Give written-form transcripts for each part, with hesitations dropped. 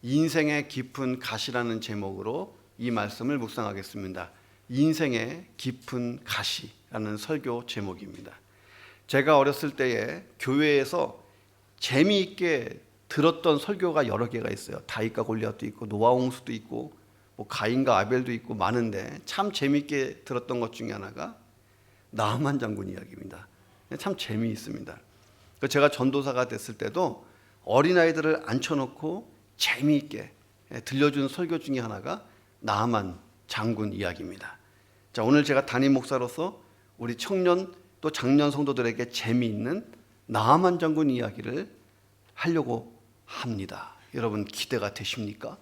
인생의 깊은 가시라는 제목으로 이 말씀을 묵상하겠습니다. 인생의 깊은 가시라는 설교 제목입니다. 제가 어렸을 때에 교회에서 재미있게 들었던 설교가 여러 개가 있어요. 다윗과 골리앗도 있고 노아홍수도 있고 뭐 가인과 아벨도 있고 많은데 참 재미있게 들었던 것 중에 하나가 나아만 장군 이야기입니다. 참 재미있습니다. 제가 전도사가 됐을 때도 어린아이들을 앉혀놓고 재미있게 들려준 설교 중에 하나가 나아만 장군 이야기입니다. 자, 오늘 제가 담임 목사로서 우리 청년 또 장년 성도들에게 재미있는 나아만 장군 이야기를 하려고 합니다. 여러분 기대가 되십니까?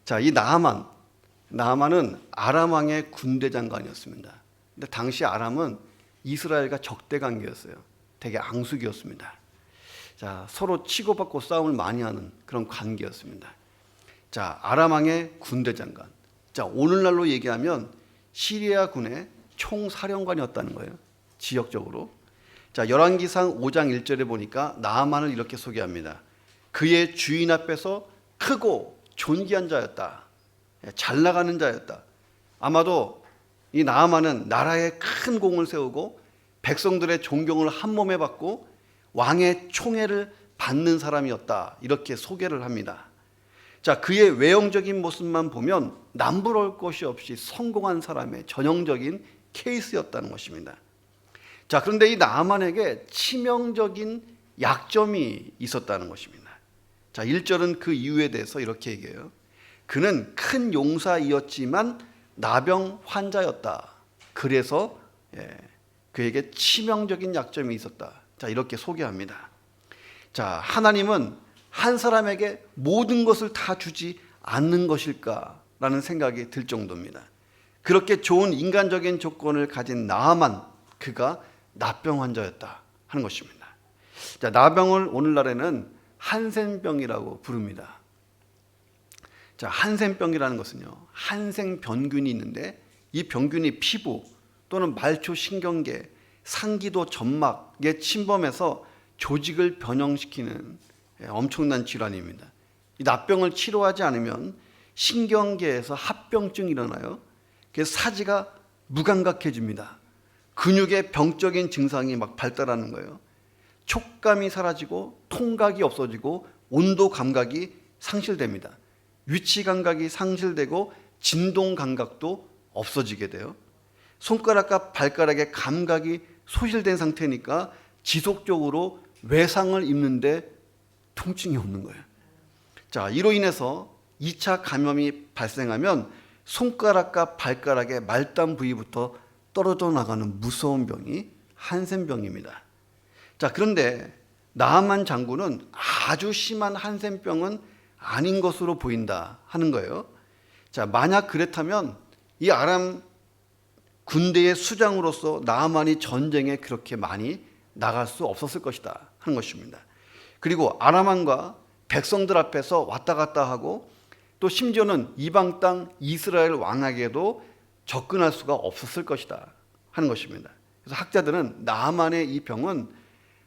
자, 이 나아만은 아람 왕의 군대 장관이었습니다. 근데 당시 아람은 이스라엘과 적대 관계였어요. 되게 앙숙이었습니다. 자, 서로 치고받고 싸움을 많이 하는 그런 관계였습니다. 자, 아람 왕의 군대 장관. 자, 오늘날로 얘기하면 시리아 군의 총사령관이었다는 거예요. 지역적으로. 자, 열왕기상 5장 1절에 보니까 나아만을 이렇게 소개합니다. 그의 주인 앞에서 크고 존귀한 자였다. 잘 나가는 자였다. 아마도 이 나아만은 나라에 큰 공을 세우고 백성들의 존경을 한 몸에 받고 왕의 총애를 받는 사람이었다. 이렇게 소개를 합니다. 자, 그의 외형적인 모습만 보면 남부러울 것이 없이 성공한 사람의 전형적인 케이스였다는 것입니다. 자, 그런데 이 나아만에게 치명적인 약점이 있었다는 것입니다. 자, 1절은 그 이유에 대해서 이렇게 얘기해요. 그는 큰 용사이었지만 나병 환자였다. 그래서 그에게 치명적인 약점이 있었다. 자, 이렇게 소개합니다. 자, 하나님은 한 사람에게 모든 것을 다 주지 않는 것일까라는 생각이 들 정도입니다. 그렇게 좋은 인간적인 조건을 가진 나아만, 그가 나병 환자였다 하는 것입니다. 자, 나병을 오늘날에는 한센병이라고 부릅니다. 자, 한센병이라는 것은요, 한생병균이 있는데 이 병균이 피부 또는 말초 신경계, 상기도 점막에 침범해서 조직을 변형시키는 엄청난 질환입니다. 이 나병을 치료하지 않으면 신경계에서 합병증이 일어나요. 그래서 사지가 무감각해집니다. 근육의 병적인 증상이 막 발달하는 거예요. 촉감이 사라지고 통각이 없어지고 온도 감각이 상실됩니다. 위치 감각이 상실되고 진동 감각도 없어지게 돼요. 손가락과 발가락의 감각이 소실된 상태니까 지속적으로 외상을 입는데 통증이 없는 거예요. 자, 이로 인해서 2차 감염이 발생하면 손가락과 발가락의 말단 부위부터 떨어져 나가는 무서운 병이 한센병입니다. 자, 그런데 나아만 장군은 아주 심한 한센병은 아닌 것으로 보인다 하는 거예요. 자, 만약 그렇다면 이 아람 군대의 수장으로서 나아만이 전쟁에 그렇게 많이 나갈 수 없었을 것이다 하는 것입니다. 그리고 아람 왕과 백성들 앞에서 왔다 갔다 하고 또 심지어는 이방 땅 이스라엘 왕에게도 접근할 수가 없었을 것이다 하는 것입니다. 그래서 학자들은 나아만의 이 병은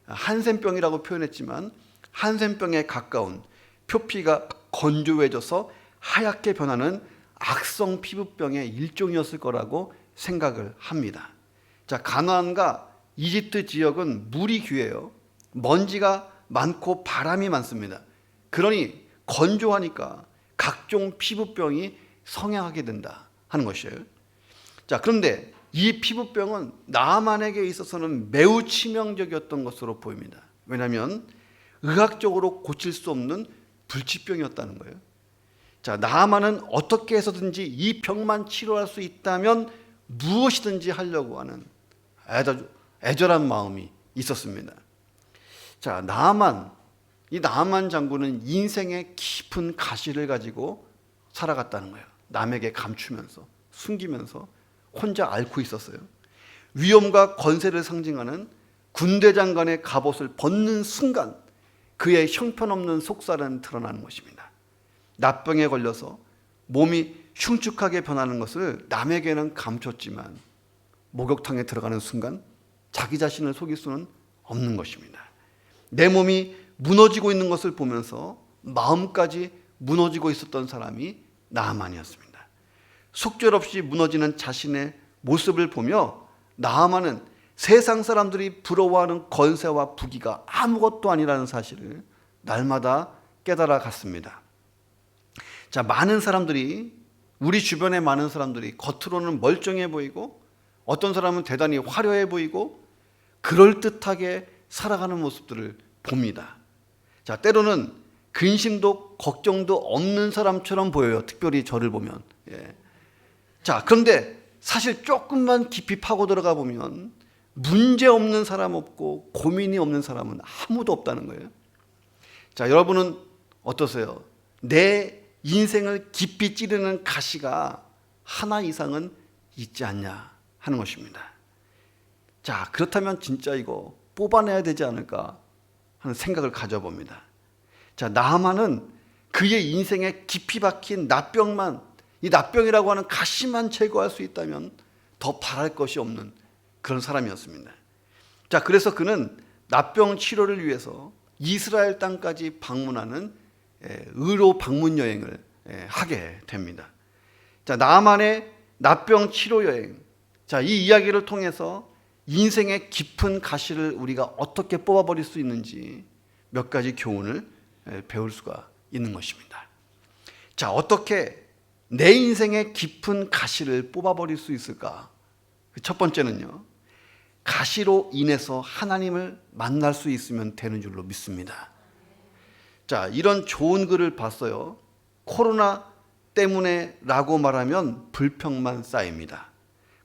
한센병이라고 표현했지만 한센병에 가까운 표피가 건조해져서 하얗게 변하는 악성 피부병의 일종이었을 거라고 생각을 합니다. 자, 가나안과 이집트 지역은 물이 귀해요. 먼지가 많고 바람이 많습니다. 그러니 건조하니까 각종 피부병이 성행하게 된다 하는 것이에요. 자, 그런데 이 피부병은 나아만에게 있어서는 매우 치명적이었던 것으로 보입니다. 왜냐하면 의학적으로 고칠 수 없는 불치병이었다는 거예요. 자, 나아만은 어떻게 해서든지 이 병만 치료할 수 있다면 무엇이든지 하려고 하는 애절한 마음이 있었습니다. 자, 이 나아만 장군은 인생의 깊은 가시를 가지고 살아갔다는 거예요. 남에게 감추면서 숨기면서 혼자 앓고 있었어요. 위엄과 권세를 상징하는 군대 장관의 갑옷을 벗는 순간 그의 형편없는 속살은 드러나는 것입니다. 나병에 걸려서 몸이 흉측하게 변하는 것을 남에게는 감췄지만 목욕탕에 들어가는 순간 자기 자신을 속일 수는 없는 것입니다. 내 몸이 무너지고 있는 것을 보면서 마음까지 무너지고 있었던 사람이 나아만이었습니다. 속절없이 무너지는 자신의 모습을 보며 나아만은 세상 사람들이 부러워하는 권세와 부귀가 아무것도 아니라는 사실을 날마다 깨달아 갔습니다. 자, 우리 주변의 많은 사람들이 겉으로는 멀쩡해 보이고 어떤 사람은 대단히 화려해 보이고 그럴듯하게 살아가는 모습들을 봅니다. 자, 때로는 근심도 걱정도 없는 사람처럼 보여요. 특별히 저를 보면. 자, 그런데 사실 조금만 깊이 파고 들어가 보면 문제 없는 사람 없고 고민이 없는 사람은 아무도 없다는 거예요. 자, 여러분은 어떠세요? 내 인생을 깊이 찌르는 가시가 하나 이상은 있지 않냐 하는 것입니다. 자, 그렇다면 진짜 이거 뽑아내야 되지 않을까 하는 생각을 가져봅니다. 자, 나아만은 그의 인생에 깊이 박힌 납병만, 이 납병이라고 하는 가시만 제거할 수 있다면 더 바랄 것이 없는 그런 사람이었습니다. 자, 그래서 그는 납병 치료를 위해서 이스라엘 땅까지 방문하는 의로 방문 여행을 하게 됩니다. 자, 나아만의 납병 치료 여행. 자, 이 이야기를 통해서 인생의 깊은 가시를 우리가 어떻게 뽑아버릴 수 있는지 몇 가지 교훈을 배울 수가 있는 것입니다. 자, 어떻게 내 인생의 깊은 가시를 뽑아버릴 수 있을까? 첫 번째는요, 가시로 인해서 하나님을 만날 수 있으면 되는 줄로 믿습니다. 자, 이런 좋은 글을 봤어요. 코로나 때문에 라고 말하면 불평만 쌓입니다.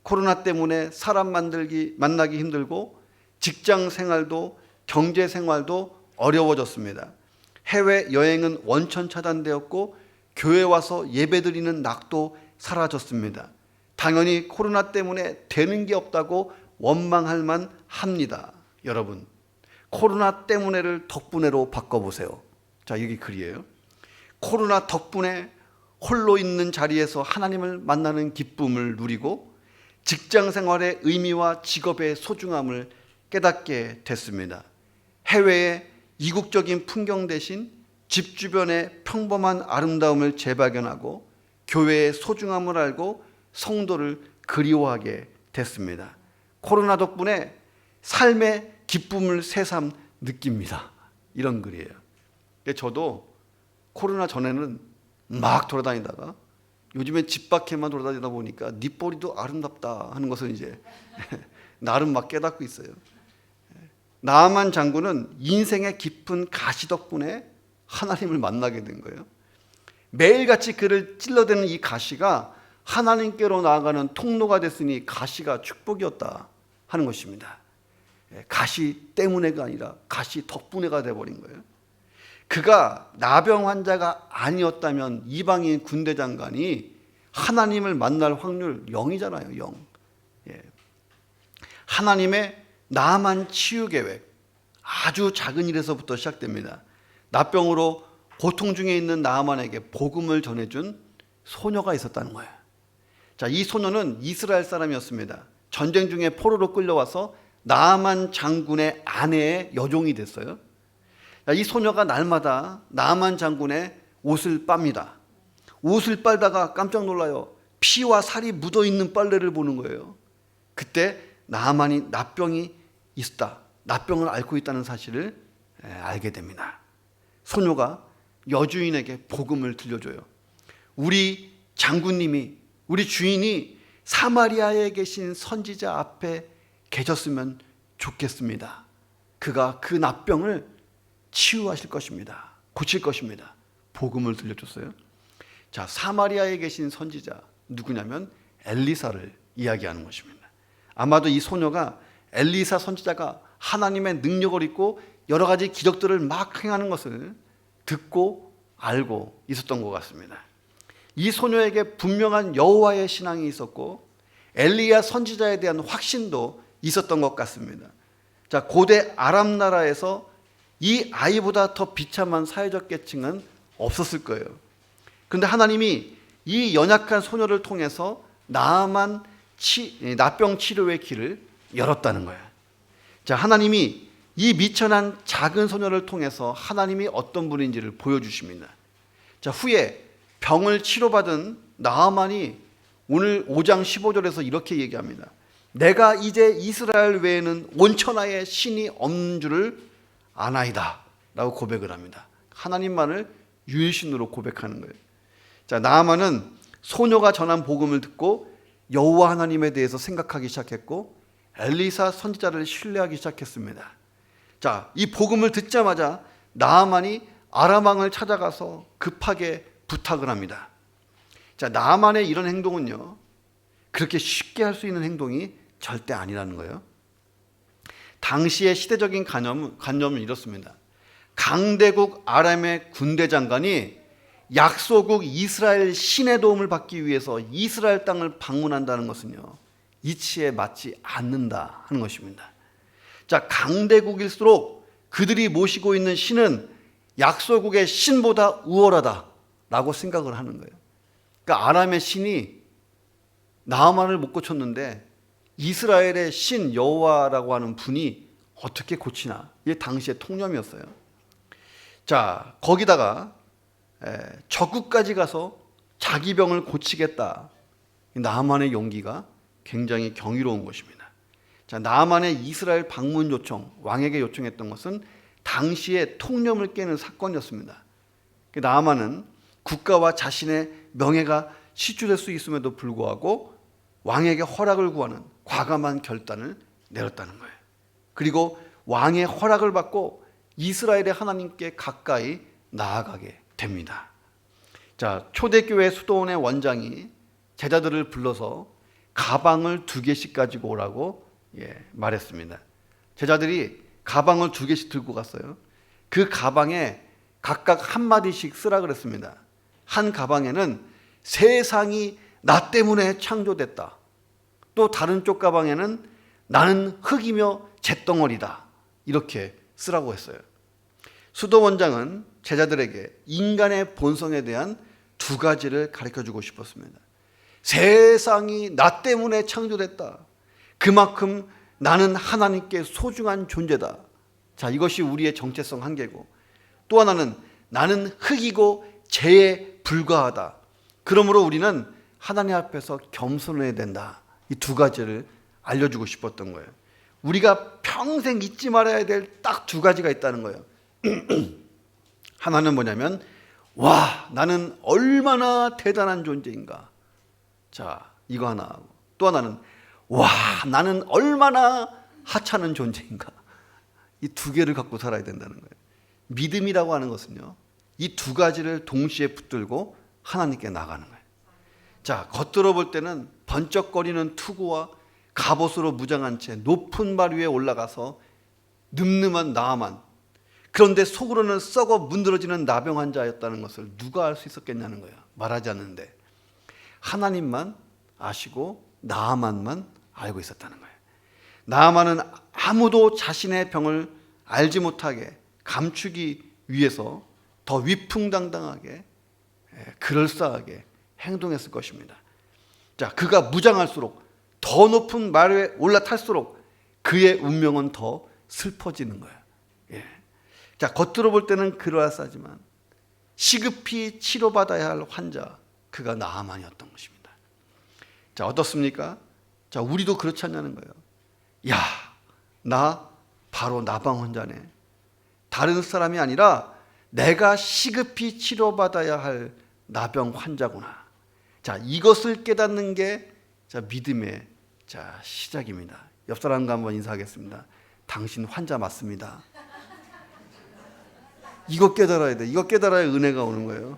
코로나 때문에 사람 만나기 힘들고 직장 생활도 경제 생활도 어려워졌습니다. 해외 여행은 원천 차단되었고 교회 와서 예배드리는 낙도 사라졌습니다. 당연히 코로나 때문에 되는 게 없다고 원망할 만 합니다. 여러분, 코로나 때문에를 덕분에로 바꿔보세요. 자, 여기 글이에요. 코로나 덕분에 홀로 있는 자리에서 하나님을 만나는 기쁨을 누리고 직장 생활의 의미와 직업의 소중함을 깨닫게 됐습니다. 해외의 이국적인 풍경 대신 집 주변의 평범한 아름다움을 재발견하고 교회의 소중함을 알고 성도를 그리워하게 됐습니다. 코로나 덕분에 삶의 기쁨을 새삼 느낍니다. 이런 글이에요. 저도 코로나 전에는 막 돌아다니다가 요즘에 집 밖에만 돌아다니다 보니까 니 머리도 아름답다 하는 것을 이제 나름 막 깨닫고 있어요. 나아만 장군은 인생의 깊은 가시 덕분에 하나님을 만나게 된 거예요. 매일같이 그를 찔러대는 이 가시가 하나님께로 나아가는 통로가 됐으니 가시가 축복이었다 하는 것입니다. 가시 때문에가 아니라 가시 덕분에가 돼버린 거예요. 그가 나병 환자가 아니었다면 이방인 군대 장관이 하나님을 만날 확률 0이잖아요. 0. 하나님의 나아만 치유 계획, 아주 작은 일에서부터 시작됩니다. 나병으로 고통 중에 있는 나아만에게 복음을 전해준 소녀가 있었다는 거예요. 자, 이 소녀는 이스라엘 사람이었습니다. 전쟁 중에 포로로 끌려와서 나아만 장군의 아내의 여종이 됐어요. 이 소녀가 날마다 나아만 장군의 옷을 빱니다. 옷을 빨다가 깜짝 놀라요. 피와 살이 묻어있는 빨래를 보는 거예요. 그때 나아만이 납병이 있다, 납병을 앓고 있다는 사실을 알게 됩니다. 소녀가 여주인에게 복음을 들려줘요. 우리 장군님이, 우리 주인이 사마리아에 계신 선지자 앞에 계셨으면 좋겠습니다. 그가 그 납병을 치유하실 것입니다. 고칠 것입니다. 복음을 들려줬어요. 자, 사마리아에 계신 선지자 누구냐면 엘리사를 이야기하는 것입니다. 아마도 이 소녀가 엘리사 선지자가 하나님의 능력을 입고 여러 가지 기적들을 막 행하는 것을 듣고 알고 있었던 것 같습니다. 이 소녀에게 분명한 여호와의 신앙이 있었고 엘리야 선지자에 대한 확신도 있었던 것 같습니다. 자, 고대 아람 나라에서 이 아이보다 더 비참한 사회적 계층은 없었을 거예요. 그런데 하나님이 이 연약한 소녀를 통해서 나아만 납병 치료의 길을 열었다는 거예요. 자, 하나님이 이 미천한 작은 소녀를 통해서 하나님이 어떤 분인지를 보여주십니다. 자, 후에 병을 치료받은 나아만이 오늘 5장 15절에서 이렇게 얘기합니다. 내가 이제 이스라엘 외에는 온천하에 신이 없는 줄을 아나이다 라고 고백을 합니다. 하나님만을 유일신으로 고백하는 거예요. 자, 나아만은 소녀가 전한 복음을 듣고 여호와 하나님에 대해서 생각하기 시작했고 엘리사 선지자를 신뢰하기 시작했습니다. 자, 이 복음을 듣자마자 나아만이 아람 왕을 찾아가서 급하게 부탁을 합니다. 자, 나아만의 이런 행동은요, 그렇게 쉽게 할 수 있는 행동이 절대 아니라는 거예요. 당시의 시대적인 관념은 이렇습니다. 강대국 아람의 군대 장관이 약소국 이스라엘 신의 도움을 받기 위해서 이스라엘 땅을 방문한다는 것은요, 이치에 맞지 않는다 하는 것입니다. 자, 강대국일수록 그들이 모시고 있는 신은 약소국의 신보다 우월하다라고 생각을 하는 거예요. 그러니까 아람의 신이 나아만을 못 고쳤는데 이스라엘의 신 여호와라고 하는 분이 어떻게 고치나, 이게 당시의 통념이었어요. 자, 거기다가 적국까지 가서 자기 병을 고치겠다. 나아만의 용기가 굉장히 경이로운 것입니다. 자, 나아만의 이스라엘 방문 요청, 왕에게 요청했던 것은 당시의 통념을 깨는 사건이었습니다. 나아만은 국가와 자신의 명예가 시주될 수 있음에도 불구하고 왕에게 허락을 구하는 과감한 결단을 내렸다는 거예요. 그리고 왕의 허락을 받고 이스라엘의 하나님께 가까이 나아가게 됩니다. 자, 초대교회 수도원의 원장이 제자들을 불러서 가방을 2개씩 가지고 오라고 말했습니다. 제자들이 가방을 2개씩 들고 갔어요. 그 가방에 각각 한마디씩 쓰라 그랬습니다. 한 가방에는 세상이 나 때문에 창조됐다. 또 다른 쪽 가방에는 나는 흙이며 잿덩어리다. 이렇게 쓰라고 했어요. 수도원장은 제자들에게 인간의 본성에 대한 2가지를 가르쳐주고 싶었습니다. 세상이 나 때문에 창조됐다. 그만큼 나는 하나님께 소중한 존재다. 자, 이것이 우리의 정체성 한계고, 또 하나는 나는 흙이고 재에 불과하다. 그러므로 우리는 하나님 앞에서 겸손해야 된다. 이 2가지를 알려주고 싶었던 거예요. 우리가 평생 잊지 말아야 될 딱 2가지가 있다는 거예요. 하나는 뭐냐면, 와, 나는 얼마나 대단한 존재인가. 자, 이거 하나 하고, 또 하나는 와, 나는 얼마나 하찮은 존재인가. 이 2개를 갖고 살아야 된다는 거예요. 믿음이라고 하는 것은요, 이 2가지를 동시에 붙들고 하나님께 나가는 거예요. 자, 겉으로 볼 때는 번쩍거리는 투구와 갑옷으로 무장한 채 높은 발 위에 올라가서 늠름한 나아만, 그런데 속으로는 썩어 문드러지는 나병 환자였다는 것을 누가 알 수 있었겠냐는 거예요. 말하지 않는데 하나님만 아시고 나아만만 알고 있었다는 거예요. 나아만은 아무도 자신의 병을 알지 못하게 감추기 위해서 더 위풍당당하게 그럴싸하게 행동했을 것입니다. 자, 그가 무장할수록, 더 높은 말 위에 올라탈수록 그의 운명은 더 슬퍼지는 거예요. 자, 겉으로 볼 때는 그럴싸하지만 시급히 치료받아야 할 환자, 그가 나아만이었던 것입니다. 자, 어떻습니까? 자, 우리도 그렇지 않냐는 거예요. 야, 나 바로 나방 환자네. 다른 사람이 아니라 내가 시급히 치료받아야 할 나병 환자구나. 자, 이것을 깨닫는 게 믿음의 시작입니다. 옆 사람과 한번 인사하겠습니다. 당신 환자 맞습니다. 이거 깨달아야 돼. 이거 깨달아야 은혜가 오는 거예요.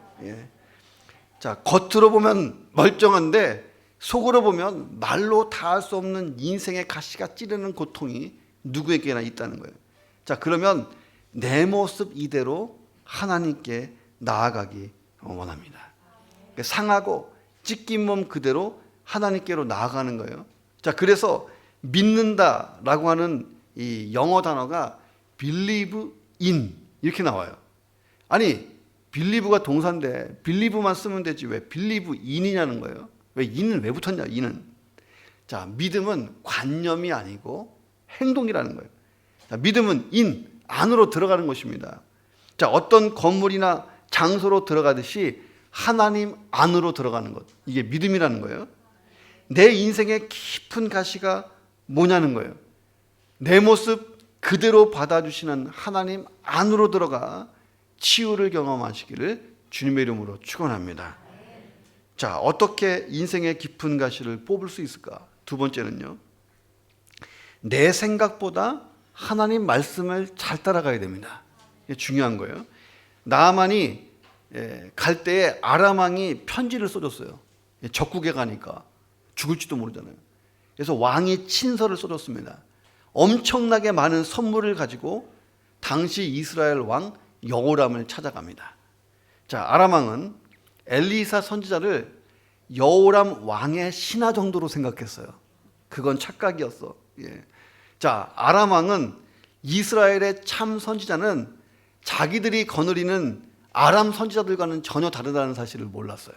자, 겉으로 보면 멀쩡한데 속으로 보면 말로 다 할 수 없는 인생의 가시가 찌르는 고통이 누구에게나 있다는 거예요. 자, 그러면 내 모습 이대로 하나님께 나아가기 원합니다. 상하고 찢긴 몸 그대로 하나님께로 나아가는 거예요. 자, 그래서 믿는다라고 하는 이 영어 단어가 believe in 이렇게 나와요. 아니, believe가 동사인데 believe만 쓰면 되지 왜 believe in이냐는 거예요. 왜 in은 왜 붙었냐, in은. 자, 믿음은 관념이 아니고 행동이라는 거예요. 자, 믿음은 안으로 들어가는 것입니다. 자, 어떤 건물이나 장소로 들어가듯이 하나님 안으로 들어가는 것, 이게 믿음이라는 거예요. 내 인생의 깊은 가시가 뭐냐는 거예요. 내 모습 그대로 받아주시는 하나님 안으로 들어가 치유를 경험하시기를 주님의 이름으로 축원합니다. 자, 어떻게 인생의 깊은 가시를 뽑을 수 있을까? 두 번째는요, 내 생각보다 하나님 말씀을 잘 따라가야 됩니다. 이게 중요한 거예요. 나아만이 갈 때에 아람 왕이 편지를 써줬어요. 적국에 가니까 죽을지도 모르잖아요. 그래서 왕이 친서를 써줬습니다. 엄청나게 많은 선물을 가지고 당시 이스라엘 왕 여호람을 찾아갑니다. 자, 아람 왕은 엘리사 선지자를 여호람 왕의 신하 정도로 생각했어요. 그건 착각이었어. 자, 아람 왕은 이스라엘의 참 선지자는 자기들이 거느리는 아람 선지자들과는 전혀 다르다는 사실을 몰랐어요.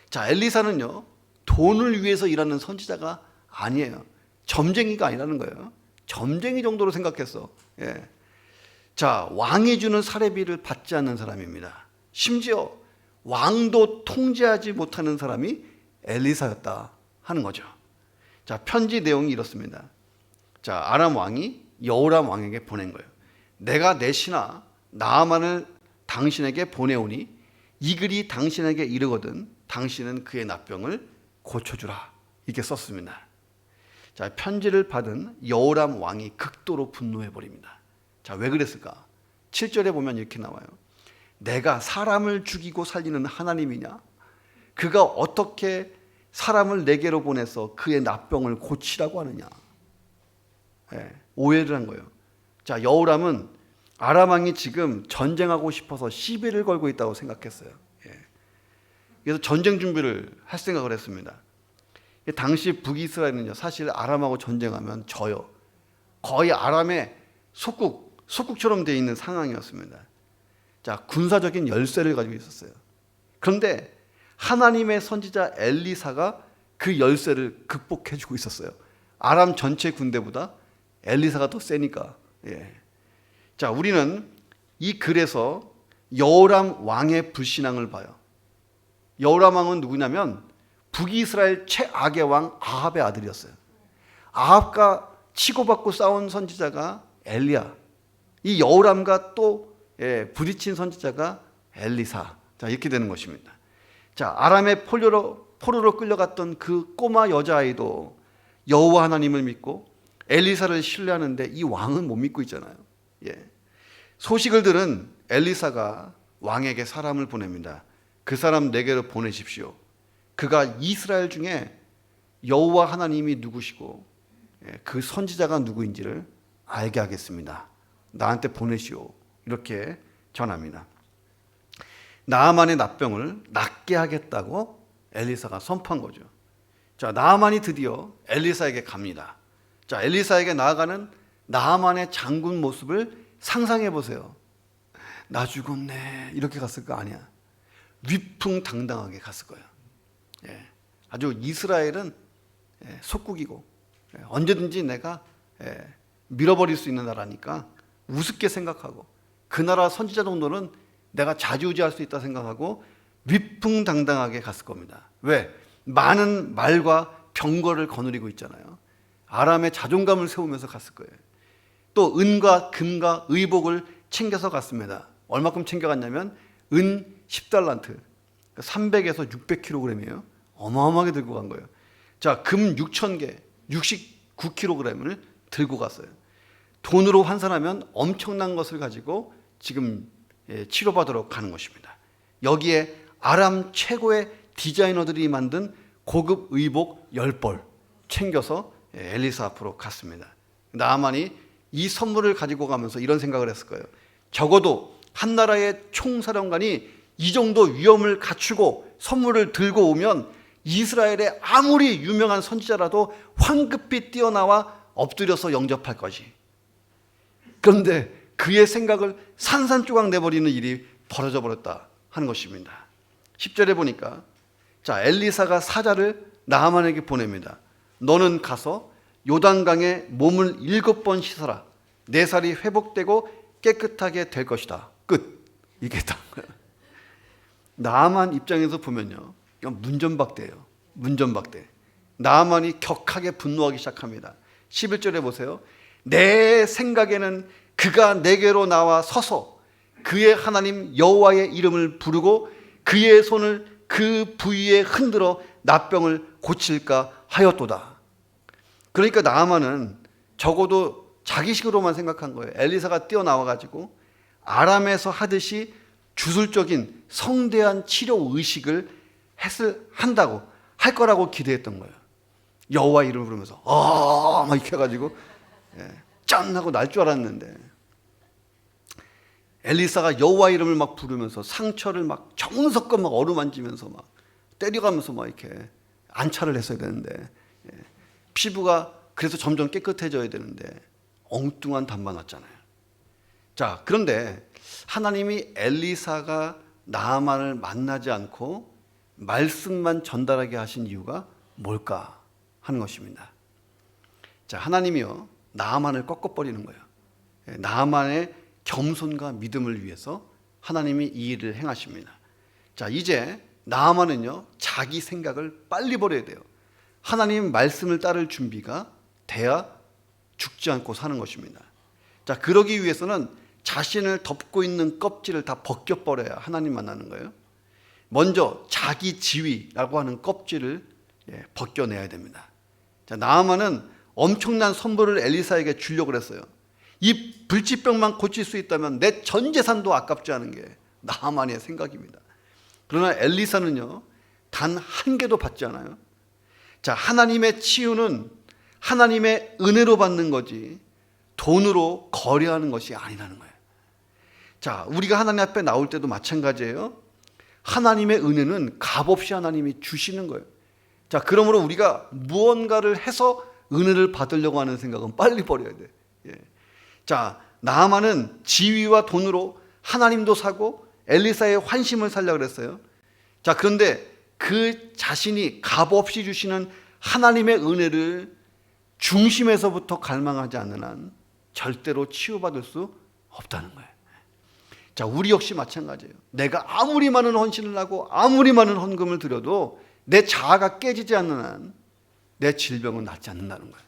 자, 엘리사는요, 돈을 위해서 일하는 선지자가 아니에요. 점쟁이가 아니라는 거예요. 점쟁이 정도로 생각했어. 자, 왕이 주는 사례비를 받지 않는 사람입니다. 심지어 왕도 통제하지 못하는 사람이 엘리사였다 하는 거죠. 자, 편지 내용이 이렇습니다. 자, 아람 왕이 여호람 왕에게 보낸 거예요. 내가 내 신하 나아만을 당신에게 보내오니 이 글이 당신에게 이르거든 당신은 그의 나병을 고쳐주라. 이렇게 썼습니다. 자, 편지를 받은 여호람 왕이 극도로 분노해 버립니다. 자, 왜 그랬을까? 7절에 보면 이렇게 나와요. 내가 사람을 죽이고 살리는 하나님이냐? 그가 어떻게 사람을 내게로 보내서 그의 나병을 고치라고 하느냐? 오해를 한 거예요. 자, 여호람은 아람 왕이 지금 전쟁하고 싶어서 시비를 걸고 있다고 생각했어요. 그래서 전쟁 준비를 할 생각을 했습니다. 당시 북이스라엘은요, 사실 아람하고 전쟁하면 져요. 거의 아람의 속국처럼 되어 있는 상황이었습니다. 자, 군사적인 열세를 가지고 있었어요. 그런데 하나님의 선지자 엘리사가 그 열세를 극복해주고 있었어요. 아람 전체 군대보다 엘리사가 더 세니까. 자, 우리는 이 글에서 여호람 왕의 불신앙을 봐요. 여호람 왕은 누구냐면 북이스라엘 최악의 왕 아합의 아들이었어요. 아합과 치고받고 싸운 선지자가 엘리야. 이 여호람과 또 부딪힌 선지자가 엘리사. 자, 이렇게 되는 것입니다. 자, 아람의 포로로 끌려갔던 그 꼬마 여자아이도 여호와 하나님을 믿고 엘리사를 신뢰하는데 이 왕은 못 믿고 있잖아요. 소식을 들은 엘리사가 왕에게 사람을 보냅니다. 그 사람 내게로 보내십시오. 그가 이스라엘 중에 여호와 하나님이 누구시고 그 선지자가 누구인지를 알게 하겠습니다. 나한테 보내시오. 이렇게 전합니다. 나아만의 나병을 낫게 하겠다고 엘리사가 선포한 거죠. 자, 나아만이 드디어 엘리사에게 갑니다. 자, 엘리사에게 나아가는 나아만의 장군 모습을 상상해 보세요. 나 죽었네 이렇게 갔을 거 아니야. 위풍당당하게 갔을 거예요. 아주 이스라엘은 속국이고 언제든지 내가 밀어버릴 수 있는 나라니까 우습게 생각하고 그 나라 선지자 정도는 내가 좌지우지할 수 있다 생각하고 위풍당당하게 갔을 겁니다. 왜? 많은 말과 병거를 거느리고 있잖아요. 아람의 자존감을 세우면서 갔을 거예요. 또 은과 금과 의복을 챙겨서 갔습니다. 얼마큼 챙겨갔냐면 은 10달란트 300에서 600kg이에요. 어마어마하게 들고 간 거예요. 자, 금 6,000개 69kg을 들고 갔어요. 돈으로 환산하면 엄청난 것을 가지고 지금 치료받으러 가는 것입니다. 여기에 아람 최고의 디자이너들이 만든 고급 의복 10벌 챙겨서 엘리사 앞으로 갔습니다. 나아만이 이 선물을 가지고 가면서 이런 생각을 했을 거예요. 적어도 한 나라의 총사령관이 이 정도 위엄을 갖추고 선물을 들고 오면 이스라엘의 아무리 유명한 선지자라도 황급히 뛰어나와 엎드려서 영접할 것이. 그런데 그의 생각을 산산조각 내버리는 일이 벌어져 버렸다 하는 것입니다. 10절에 보니까 자, 엘리사가 사자를 나아만에게 보냅니다. 너는 가서 요단강에 몸을 7번 씻어라. 내 살이 회복되고 깨끗하게 될 것이다. 끝. 이게 다 거예요. 나아만 입장에서 보면요, 이건 문전박대예요. 문전박대. 나아만이 격하게 분노하기 시작합니다. 11절에 보세요. 내 생각에는 그가 내게로 나와 서서 그의 하나님 여호와의 이름을 부르고 그의 손을 그 부위에 흔들어 나병을 고칠까 하였도다. 그러니까 나아만은 적어도 자기식으로만 생각한 거예요. 엘리사가 뛰어나와가지고 아람에서 하듯이 주술적인 성대한 치료 의식을 한다고 할 거라고 기대했던 거예요. 여호와 이름을 부르면서 막 이렇게 해가지고 짠 하고 날 줄 알았는데, 엘리사가 여호와 이름을 막 부르면서 상처를 막 정성껏 막 어루만지면서 막 때려가면서 막 이렇게 안차를 했어야 되는데, 피부가 그래서 점점 깨끗해져야 되는데 엉뚱한 단만 왔잖아요. 자, 그런데 하나님이 엘리사가 나아만을 만나지 않고 말씀만 전달하게 하신 이유가 뭘까 하는 것입니다. 자, 하나님이요, 나아만을 꺾어버리는 거예요. 나아만의 겸손과 믿음을 위해서 하나님이 이 일을 행하십니다. 자, 이제 나아만은요, 자기 생각을 빨리 버려야 돼요. 하나님 말씀을 따를 준비가 돼야 죽지 않고 사는 것입니다. 자, 그러기 위해서는 자신을 덮고 있는 껍질을 다 벗겨버려야 하나님 만나는 거예요. 먼저 자기 지위라고 하는 껍질을 벗겨내야 됩니다. 자, 나아만은 엄청난 선물을 엘리사에게 주려고 그랬어요. 이 불치병만 고칠 수 있다면 내 전 재산도 아깝지 않은 게 나아만의 생각입니다. 그러나 엘리사는요, 단 한 개도 받지 않아요. 자, 하나님의 치유는 하나님의 은혜로 받는 거지 돈으로 거래하는 것이 아니라는 거예요. 자, 우리가 하나님 앞에 나올 때도 마찬가지예요. 하나님의 은혜는 값없이 하나님이 주시는 거예요. 자, 그러므로 우리가 무언가를 해서 은혜를 받으려고 하는 생각은 빨리 버려야 돼. 자, 나아만은 지위와 돈으로 하나님도 사고 엘리사의 환심을 살려고 그랬어요. 자, 그런데 그 자신이 값없이 주시는 하나님의 은혜를 중심에서부터 갈망하지 않는 한 절대로 치유받을 수 없다는 거예요. 자, 우리 역시 마찬가지예요. 내가 아무리 많은 헌신을 하고 아무리 많은 헌금을 드려도 내 자아가 깨지지 않는 한 내 질병은 낫지 않는다는 거예요.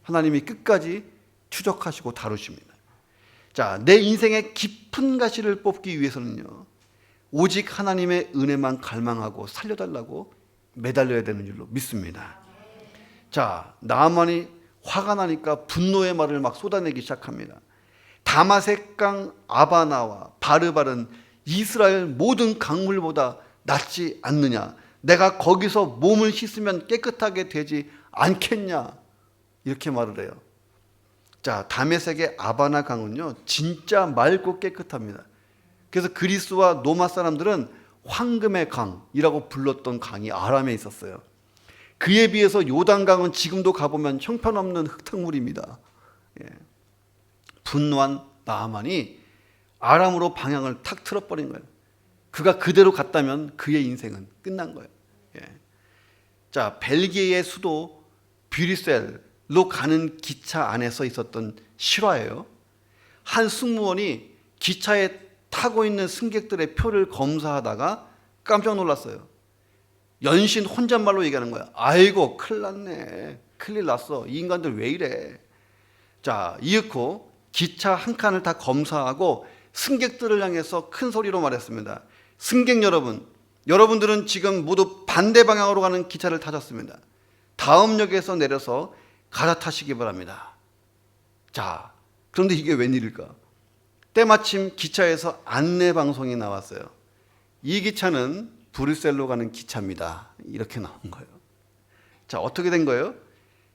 하나님이 끝까지 추적하시고 다루십니다. 자, 내 인생의 깊은 가시를 뽑기 위해서는요, 오직 하나님의 은혜만 갈망하고 살려달라고 매달려야 되는 줄로 믿습니다. 자, 나아만이 화가 나니까 분노의 말을 막 쏟아내기 시작합니다. 다마색 강 아바나와 바르발은 이스라엘 모든 강물보다 낫지 않느냐? 내가 거기서 몸을 씻으면 깨끗하게 되지 않겠냐? 이렇게 말을 해요. 자, 다메섹의 아바나 강은요, 진짜 맑고 깨끗합니다. 그래서 그리스와 로마 사람들은 황금의 강이라고 불렀던 강이 아람에 있었어요. 그에 비해서 요단강은 지금도 가보면 형편없는 흙탕물입니다. 분노한 나아만이 아람으로 방향을 탁 틀어버린 거예요. 그가 그대로 갔다면 그의 인생은 끝난 거예요. 자, 벨기에의 수도 브뤼셀로 가는 기차 안에서 있었던 실화예요. 한 승무원이 기차에 타고 있는 승객들의 표를 검사하다가 깜짝 놀랐어요. 연신 혼잣말로 얘기하는 거야. 아이고, 큰일 났네. 큰일 났어. 이 인간들 왜 이래. 자, 이윽고 기차 한 칸을 다 검사하고 승객들을 향해서 큰 소리로 말했습니다. 승객 여러분, 여러분들은 지금 모두 반대 방향으로 가는 기차를 타셨습니다. 다음 역에서 내려서 갈아타시기 바랍니다. 자, 그런데 이게 웬일일까? 때마침 기차에서 안내 방송이 나왔어요. 이 기차는 브뤼셀로 가는 기차입니다. 이렇게 나온 거예요. 자, 어떻게 된 거예요?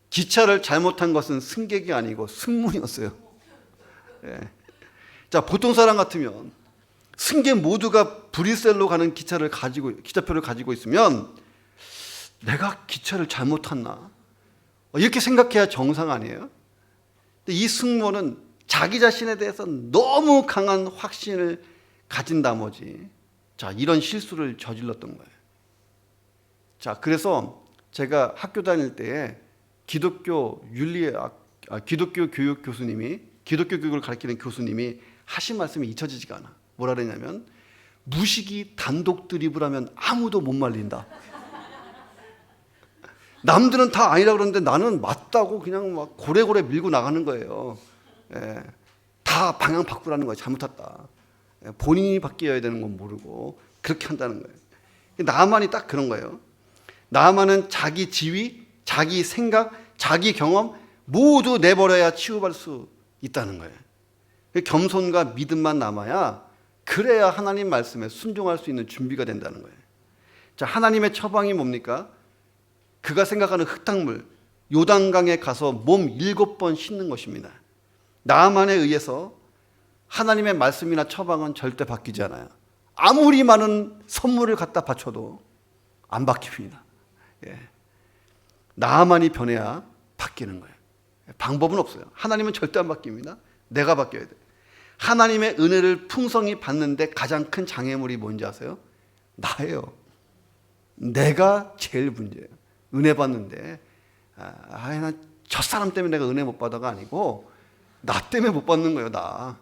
기차를 잘못한 것은 승객이 아니고 승무원이었어요. 자, 보통 사람 같으면 승객 모두가 브뤼셀로 가는 기차표를 가지고 있으면 내가 기차를 잘못 탔나? 이렇게 생각해야 정상 아니에요? 근데 이 승무원은 자기 자신에 대해서 너무 강한 확신을 가진 나머지 이런 실수를 저질렀던 거예요. 자, 그래서 제가 학교 다닐 때에 기독교 교육 교수님이 기독교 교육을 가르치는 교수님이 하신 말씀이 잊혀지지가 않아. 뭐라 그러냐면 무식이 단독 드립을 하면 아무도 못 말린다. 남들은 다 아니라 그러는데 나는 맞다고 그냥 막 고래고래 밀고 나가는 거예요. 예, 다 방향 바꾸라는 거예요. 잘못했다. 예, 본인이 바뀌어야 되는 건 모르고 그렇게 한다는 거예요. 나만이 딱 그런 거예요. 나만은 자기 지위, 자기 생각, 자기 경험 모두 내버려야 치유받을 수 있다는 거예요. 겸손과 믿음만 남아야 그래야 하나님 말씀에 순종할 수 있는 준비가 된다는 거예요. 자, 하나님의 처방이 뭡니까? 그가 생각하는 흙탕물 요단강에 가서 몸 7번 씻는 것입니다. 나만에 의해서 하나님의 말씀이나 처방은 절대 바뀌지 않아요. 아무리 많은 선물을 갖다 바쳐도 안 바뀝니다. 예. 나만이 변해야 바뀌는 거예요. 방법은 없어요. 하나님은 절대 안 바뀝니다. 내가 바뀌어야 돼요. 하나님의 은혜를 풍성히 받는데 가장 큰 장애물이 뭔지 아세요? 나예요. 내가 제일 문제예요. 은혜 받는데 저 사람 때문에 내가 은혜 못 받아가 아니고 나 때문에 못 받는 거예요. 나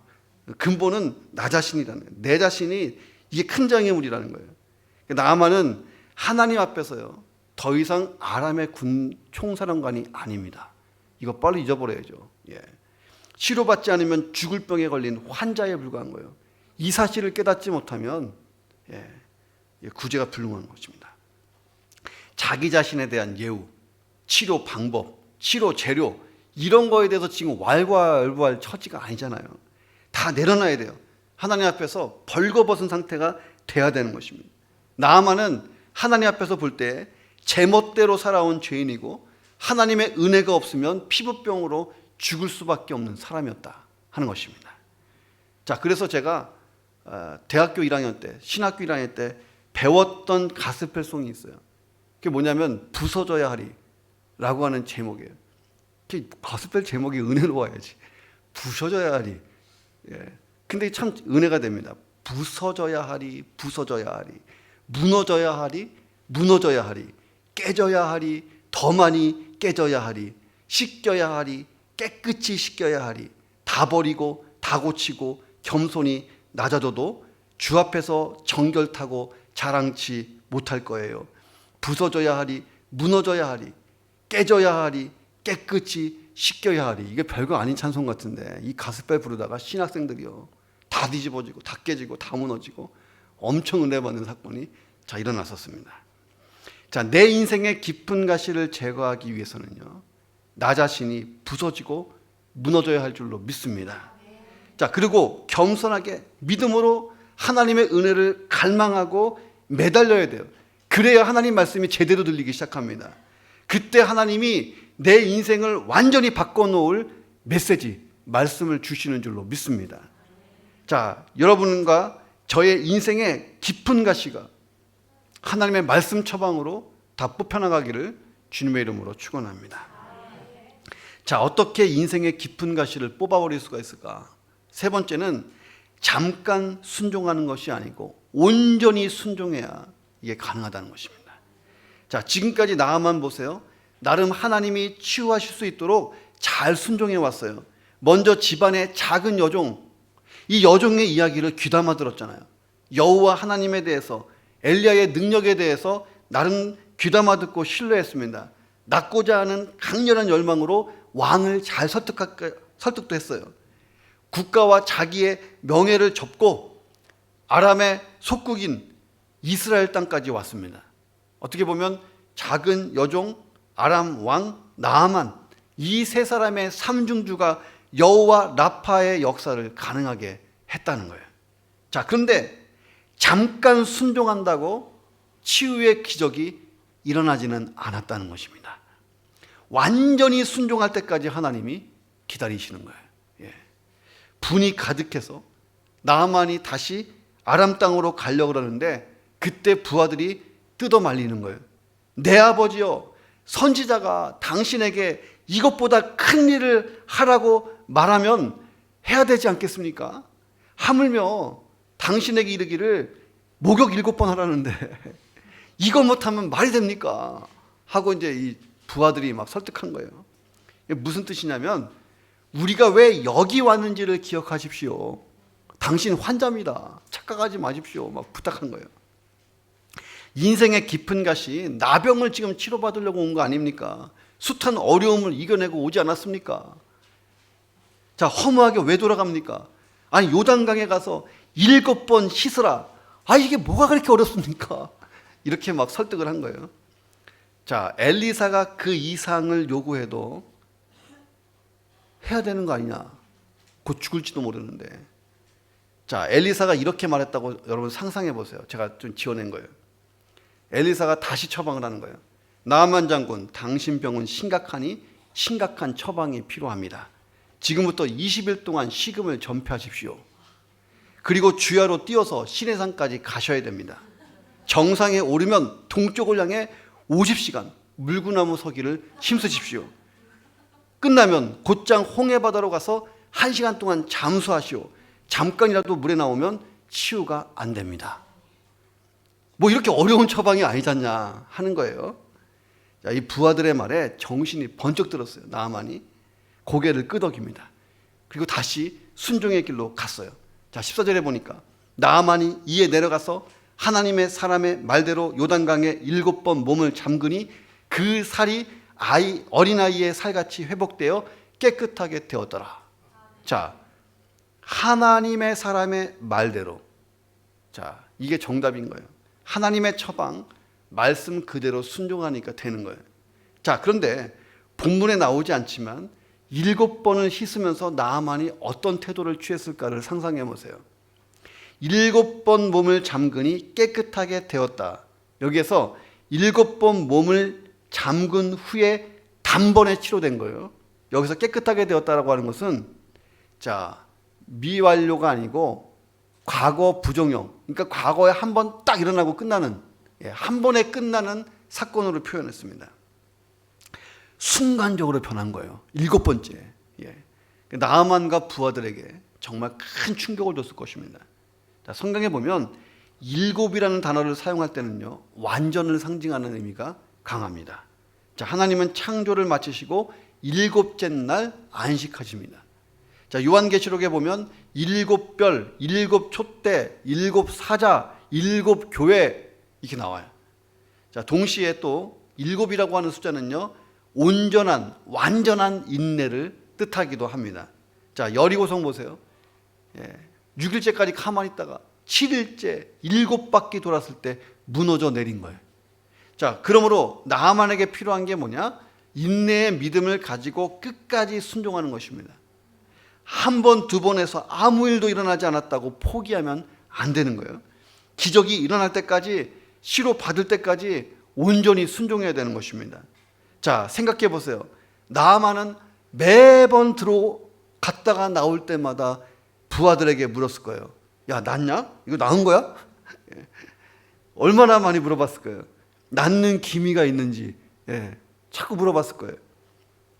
근본은 나 자신이라는 거예요. 내 자신이 이게 큰 장애물이라는 거예요. 나만은 하나님 앞에서요 더 이상 아람의 군 총사령관이 아닙니다. 이거 빨리 잊어버려야죠. 예. 치료받지 않으면 죽을 병에 걸린 환자에 불과한 거예요. 이 사실을 깨닫지 못하면 구제가 불능한 것입니다. 자기 자신에 대한 예우, 치료 방법, 치료 재료 이런 거에 대해서 지금 왈가왈부할 처지가 아니잖아요. 다 내려놔야 돼요. 하나님 앞에서 벌거벗은 상태가 돼야 되는 것입니다. 나아만은 하나님 앞에서 볼 때 제멋대로 살아온 죄인이고 하나님의 은혜가 없으면 피부병으로 죽을 수밖에 없는 사람이었다 하는 것입니다. 자, 그래서 제가 대학교 1학년 때, 신학교 1학년 때 배웠던 가스펠송이 있어요. 그게 뭐냐면 부서져야 하리라고 하는 제목이에요. 가스펠 제목이 은혜로워야지. 부서져야 하리. 예. 근데 참 은혜가 됩니다. 부서져야 하리, 부서져야 하리, 무너져야 하리, 무너져야 하리, 깨져야 하리, 더 많이 깨져야 하리, 씻겨야 하리, 깨끗이 씻겨야 하리, 다 버리고 다 고치고 겸손히 낮아져도 주 앞에서 정결타고 자랑치 못할 거예요. 부서져야 하리, 무너져야 하리, 깨져야 하리, 깨끗이 씻겨야 하리. 이게 별거 아닌 찬송 같은데 이 가스펠 부르다가 신학생들이요 다 뒤집어지고 다 깨지고 다 무너지고 엄청 은혜 받는 사건이 일어났었습니다. 자, 내 인생의 깊은 가시를 제거하기 위해서는요 나 자신이 부서지고 무너져야 할 줄로 믿습니다. 자, 그리고 겸손하게 믿음으로 하나님의 은혜를 갈망하고 매달려야 돼요. 그래야 하나님 말씀이 제대로 들리기 시작합니다. 그때 하나님이 내 인생을 완전히 바꿔놓을 메시지, 말씀을 주시는 줄로 믿습니다. 자, 여러분과 저의 인생의 깊은 가시가 하나님의 말씀 처방으로 다 뽑혀나가기를 주님의 이름으로 축원합니다. 자, 어떻게 인생의 깊은 가시를 뽑아버릴 수가 있을까? 세 번째는 잠깐 순종하는 것이 아니고 온전히 순종해야 이게 가능하다는 것입니다. 자, 지금까지 나만 보세요. 나름 하나님이 치유하실 수 있도록 잘 순종해 왔어요. 먼저 집안의 작은 여종, 이 여종의 이야기를 귀담아 들었잖아요. 여호와 하나님에 대해서, 엘리야의 능력에 대해서 나름 귀담아 듣고 신뢰했습니다. 낳고자 하는 강렬한 열망으로 왕을 잘 설득도 했어요. 국가와 자기의 명예를 접고 아람의 속국인 이스라엘 땅까지 왔습니다. 어떻게 보면 작은 여종, 아람 왕, 나아만 이 세 사람의 삼중주가 여호와 라파의 역사를 가능하게 했다는 거예요. 자, 그런데 잠깐 순종한다고 치유의 기적이 일어나지는 않았다는 것입니다. 완전히 순종할 때까지 하나님이 기다리시는 거예요. 예. 분이 가득해서 나아만이 다시 아람 땅으로 가려고 그러는데 그때 부하들이 뜯어 말리는 거예요. 내 아버지여, 선지자가 당신에게 이것보다 큰 일을 하라고 말하면 해야 되지 않겠습니까? 하물며 당신에게 이르기를 목욕 7번 하라는데 이거 못하면 말이 됩니까? 하고 이제 이 부하들이 막 설득한 거예요. 무슨 뜻이냐면 우리가 왜 여기 왔는지를 기억하십시오. 당신 환자입니다. 착각하지 마십시오. 막 부탁한 거예요. 인생의 깊은 가시, 나병을 지금 치료받으려고 온 거 아닙니까? 숱한 어려움을 이겨내고 오지 않았습니까? 자, 허무하게 왜 돌아갑니까? 아니, 요단강에 가서 7번 씻으라. 아, 이게 뭐가 그렇게 어렵습니까? 이렇게 막 설득을 한 거예요. 자, 엘리사가 그 이상을 요구해도 해야 되는 거 아니냐? 곧 죽을지도 모르는데. 자, 엘리사가 이렇게 말했다고 여러분 상상해 보세요. 제가 좀 지어낸 거예요. 엘리사가 다시 처방을 하는 거예요. 나아만 장군, 당신 병은 심각하니 심각한 처방이 필요합니다. 지금부터 20일 동안 식음을 전폐하십시오. 그리고 주야로 뛰어서 시내산까지 가셔야 됩니다. 정상에 오르면 동쪽을 향해 50시간 물구나무 서기를 힘쓰십시오. 끝나면 곧장 홍해바다로 가서 1시간 동안 잠수하시오. 잠깐이라도 물에 나오면 치유가 안 됩니다. 뭐 이렇게 어려운 처방이 아니잖냐 하는 거예요. 자, 이 부하들의 말에 정신이 번쩍 들었어요. 나아만이 고개를 끄덕입니다. 그리고 다시 순종의 길로 갔어요. 자, 14절에 보니까 나아만이 이에 내려가서 하나님의 사람의 말대로 요단강에 7번 몸을 잠그니 그 살이 어린아이의 살같이 회복되어 깨끗하게 되었더라. 자, 하나님의 사람의 말대로. 자, 이게 정답인 거예요. 하나님의 처방, 말씀 그대로 순종하니까 되는 거예요. 자, 그런데 본문에 나오지 않지만 7번을 씻으면서 나아만이 어떤 태도를 취했을까를 상상해 보세요. 7번 몸을 잠그니 깨끗하게 되었다. 여기에서 7번 몸을 잠근 후에 단번에 치료된 거예요. 여기서 깨끗하게 되었다라고 하는 것은 자, 미완료가 아니고 과거 부정형, 그러니까 과거에 한 번 딱 일어나고 끝나는, 한 번에 끝나는 사건으로 표현했습니다. 순간적으로 변한 거예요. 7번째. 나아만과 부하들에게 정말 큰 충격을 줬을 것입니다. 자, 성경에 보면 7이라는 단어를 사용할 때는요, 완전을 상징하는 의미가 강합니다. 자, 하나님은 창조를 마치시고 7째 날 안식하십니다. 자, 요한계시록에 보면 7별, 7촛대, 7사자, 7교회 이렇게 나와요. 자, 동시에 또 7이라고 하는 숫자는요, 온전한, 완전한 인내를 뜻하기도 합니다. 자, 여리고성 보세요. 6일째까지 가만히 있다가 7일째 7바퀴 돌았을 때 무너져 내린 거예요. 자, 그러므로 나아만에게 필요한 게 뭐냐? 인내의 믿음을 가지고 끝까지 순종하는 것입니다. 한 번, 두 번 해서 아무 일도 일어나지 않았다고 포기하면 안 되는 거예요. 기적이 일어날 때까지, 치료 받을 때까지 온전히 순종해야 되는 것입니다. 자, 생각해 보세요. 나아만은 매번 들어갔다가 나올 때마다 부하들에게 물었을 거예요. 야, 낫냐? 이거 나은 거야? 얼마나 많이 물어봤을 거예요. 낫는 기미가 있는지 자꾸 물어봤을 거예요.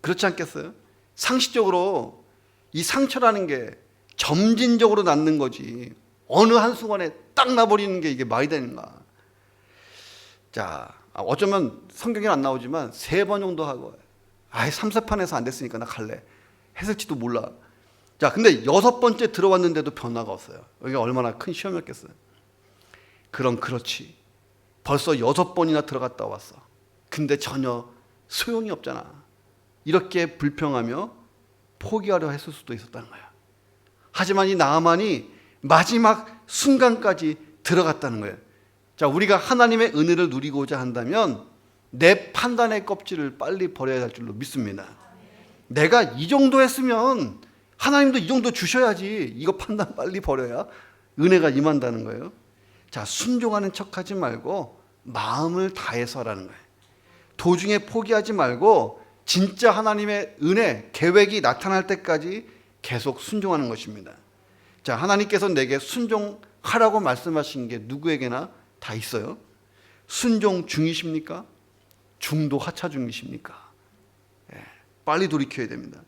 그렇지 않겠어요? 상식적으로 이 상처라는 게 점진적으로 낫는 거지 어느 한순간에 딱 나버리는 게 이게 말이 되는가. 자, 어쩌면 성경에 안 나오지만 3번 정도 하고 3세판에서 안 됐으니까 나 갈래 했을지도 몰라. 자, 근데 6번째 들어왔는데도 변화가 없어요. 여기가 얼마나 큰 시험이었겠어요. 그럼 그렇지, 벌써 6번이나 들어갔다 왔어. 근데 전혀 소용이 없잖아. 이렇게 불평하며 포기하려 했을 수도 있었다는 거야. 하지만 이 나아만이 마지막 순간까지 들어갔다는 거예요. 자, 우리가 하나님의 은혜를 누리고자 한다면 내 판단의 껍질을 빨리 버려야 할 줄로 믿습니다. 내가 이 정도 했으면 하나님도 이 정도 주셔야지. 이거 판단 빨리 버려야 은혜가 임한다는 거예요. 자, 순종하는 척하지 말고 마음을 다해서 하라는 거예요. 도중에 포기하지 말고 진짜 하나님의 은혜, 계획이 나타날 때까지 계속 순종하는 것입니다. 자, 하나님께서 내게 순종하라고 말씀하신 게 누구에게나 다 있어요. 순종 중이십니까? 중도 하차 중이십니까? 빨리 돌이켜야 됩니다.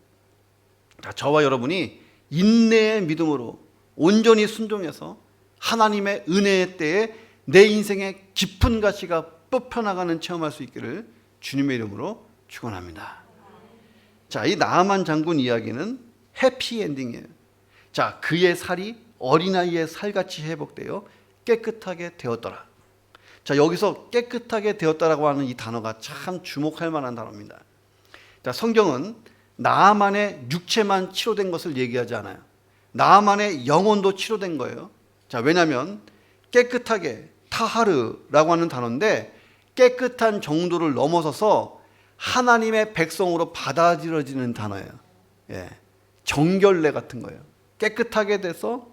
자, 저와 여러분이 인내의 믿음으로 온전히 순종해서 하나님의 은혜의 때에 내 인생의 깊은 가시가 뽑혀나가는 체험할 수 있기를 주님의 이름으로 축원합니다. 자, 이 나아만 장군 이야기는 해피엔딩이에요. 자, 그의 살이 어린아이의 살같이 회복되어 깨끗하게 되었더라. 자, 여기서 깨끗하게 되었다라고 하는 이 단어가 참 주목할 만한 단어입니다. 자, 성경은 나아만의 육체만 치료된 것을 얘기하지 않아요. 나아만의 영혼도 치료된 거예요. 자, 왜냐하면 깨끗하게, 타하르라고 하는 단어인데 깨끗한 정도를 넘어서서 하나님의 백성으로 받아들여지는 단어예요. 예, 정결례 같은 거예요. 깨끗하게 돼서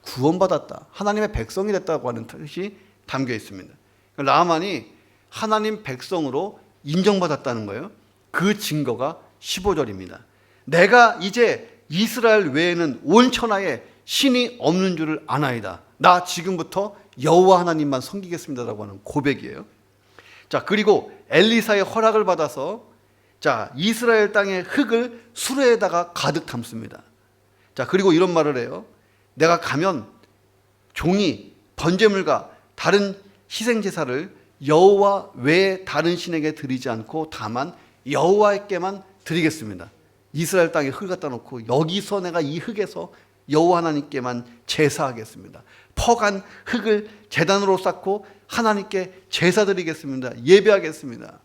구원받았다, 하나님의 백성이 됐다고 하는 뜻이 담겨 있습니다. 나아만이 하나님 백성으로 인정받았다는 거예요. 그 증거가 15절입니다. 내가 이제 이스라엘 외에는 온 천하에 신이 없는 줄을 아나이다. 나 지금부터 여호와 하나님만 섬기겠습니다라고 하는 고백이에요. 자, 그리고 엘리사의 허락을 받아서 자, 이스라엘 땅의 흙을 수레에다가 가득 담습니다. 자, 그리고 이런 말을 해요. 내가 가면 종이 번제물과 다른 희생 제사를 여호와 외에 다른 신에게 드리지 않고 다만 여호와께만 드리겠습니다. 이스라엘 땅에 흙을 갖다 놓고 여기서 내가 이 흙에서 여호와 하나님께만 제사하겠습니다. 퍼간 흙을 제단으로 쌓고 하나님께 제사 드리겠습니다. 예배하겠습니다.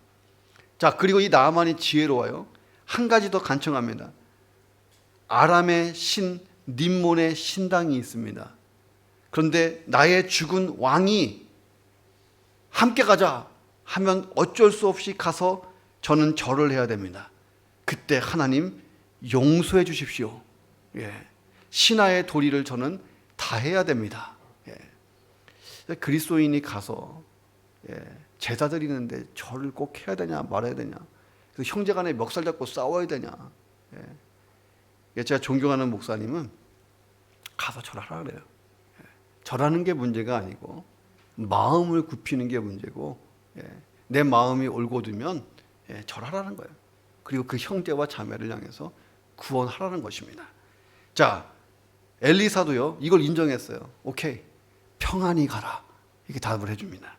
자, 그리고 이 나아만이 지혜로워요. 한 가지 더 간청합니다. 아람의 신 림몬의 신당이 있습니다. 그런데 나의 죽은 왕이 함께 가자 하면 어쩔 수 없이 가서 저는 절을 해야 됩니다. 그때 하나님 용서해 주십시오. 신하의 도리를 저는 다 해야 됩니다. 그리스도인이 가서 제사 드리는데 절을 꼭 해야 되냐 말아야 되냐, 그래서 형제간에 멱살 잡고 싸워야 되냐. 제가 존경하는 목사님은 가서 절하라 그래요. 절하는 게 문제가 아니고 마음을 굽히는 게 문제고, 내 마음이 올고두면 절하라는 거예요. 그리고 그 형제와 자매를 향해서 구원하라는 것입니다. 자, 엘리사도요 이걸 인정했어요. 오케이, 평안히 가라, 이렇게 답을 해줍니다.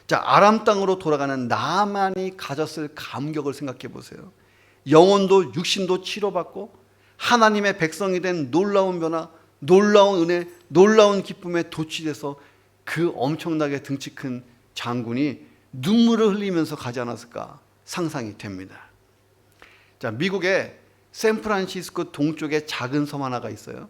자, 아람 땅으로 돌아가는 나아만이 가졌을 감격을 생각해 보세요. 영혼도 육신도 치료받고 하나님의 백성이 된 놀라운 변화, 놀라운 은혜, 놀라운 기쁨에 도취돼서 그 엄청나게 등치 큰 장군이 눈물을 흘리면서 가지 않았을까 상상이 됩니다. 자, 미국의 샌프란시스코 동쪽에 작은 섬 하나가 있어요.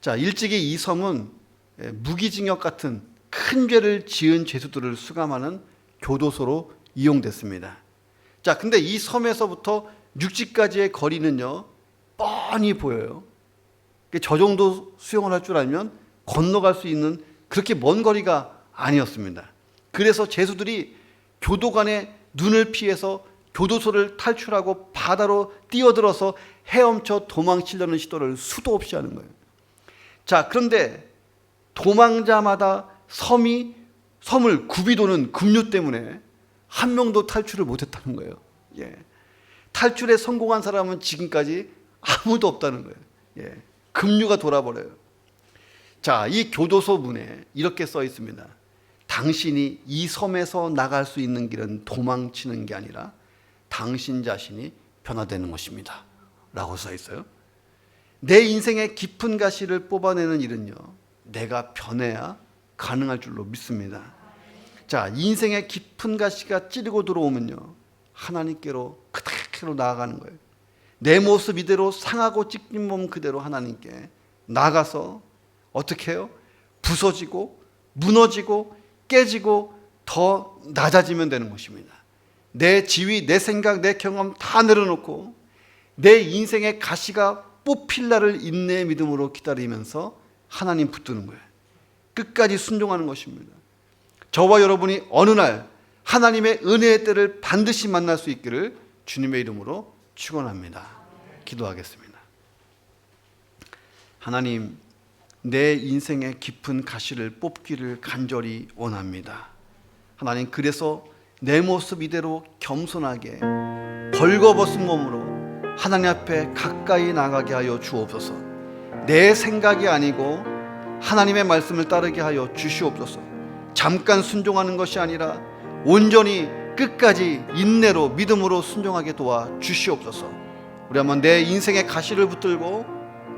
자, 일찍이 이 섬은 무기징역 같은 큰 죄를 지은 죄수들을 수감하는 교도소로 이용됐습니다. 자, 근데 이 섬에서부터 육지까지의 거리는요 뻔히 보여요. 저 정도 수영을 할 줄 알면 건너갈 수 있는 그렇게 먼 거리가 아니었습니다. 그래서 죄수들이 교도관의 눈을 피해서 교도소를 탈출하고 바다로 뛰어들어서 헤엄쳐 도망치려는 시도를 수도 없이 하는 거예요. 자, 그런데 도망자마다 섬을 굽이도는 급류 때문에 한 명도 탈출을 못했다는 거예요. 탈출에 성공한 사람은 지금까지 아무도 없다는 거예요. 급류가 돌아버려요. 자, 이 교도소 문에 이렇게 써 있습니다. 당신이 이 섬에서 나갈 수 있는 길은 도망치는 게 아니라 당신 자신이 변화되는 것입니다 라고 써 있어요. 내 인생의 깊은 가시를 뽑아내는 일은요 내가 변해야 가능할 줄로 믿습니다. 자, 인생의 깊은 가시가 찌르고 들어오면요 하나님께로 그대로 나아가는 거예요. 내 모습 이대로 상하고 찢긴 몸 그대로 하나님께 나가서 어떻게 해요? 부서지고 무너지고 깨지고 더 낮아지면 되는 것입니다. 내 지위, 내 생각, 내 경험 다 내려놓고 내 인생의 가시가 뽑힐 날을 인내의 믿음으로 기다리면서 하나님 붙드는 거예요. 끝까지 순종하는 것입니다. 저와 여러분이 어느 날 하나님의 은혜의 때를 반드시 만날 수 있기를 주님의 이름으로 축원합니다. 기도하겠습니다. 하나님, 내 인생의 깊은 가시를 뽑기를 간절히 원합니다. 하나님, 그래서 내 모습 이대로 겸손하게 벌거벗은 몸으로 하나님 앞에 가까이 나가게 하여 주옵소서. 내 생각이 아니고 하나님의 말씀을 따르게 하여 주시옵소서. 잠깐 순종하는 것이 아니라 온전히 끝까지 인내로 믿음으로 순종하게 도와 주시옵소서. 우리 한번 내 인생의 가시를 붙들고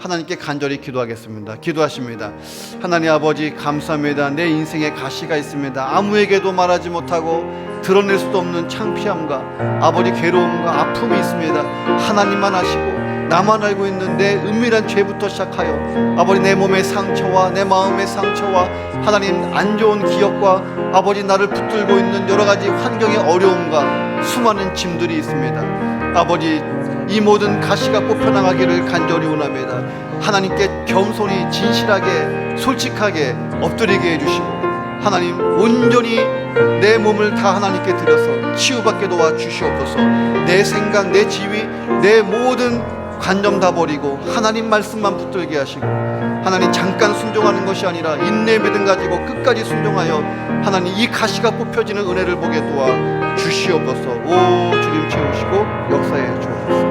하나님께 간절히 기도하겠습니다. 기도하십니다. 하나님 아버지, 감사합니다. 내 인생에 가시가 있습니다. 아무에게도 말하지 못하고 드러낼 수도 없는 창피함과 아버지 괴로움과 아픔이 있습니다. 하나님만 아시고 나만 알고 있는 내 은밀한 죄부터 시작하여 아버지 내 몸의 상처와 내 마음의 상처와 하나님 안 좋은 기억과 아버지 나를 붙들고 있는 여러 가지 환경의 어려움과 수많은 짐들이 있습니다. 아버지, 이 모든 가시가 뽑혀나가기를 간절히 원합니다. 하나님께 겸손히 진실하게 솔직하게 엎드리게 해주시고 하나님 온전히 내 몸을 다 하나님께 드려서 치유받게 도와주시옵소서. 내 생각, 내 지위, 내 모든 관념 다 버리고 하나님 말씀만 붙들게 하시고 하나님 잠깐 순종하는 것이 아니라 인내 믿음 가지고 끝까지 순종하여 하나님 이 가시가 뽑혀지는 은혜를 보게 도와주시옵소서. 오 주님 채우시고 역사해 주옵소서.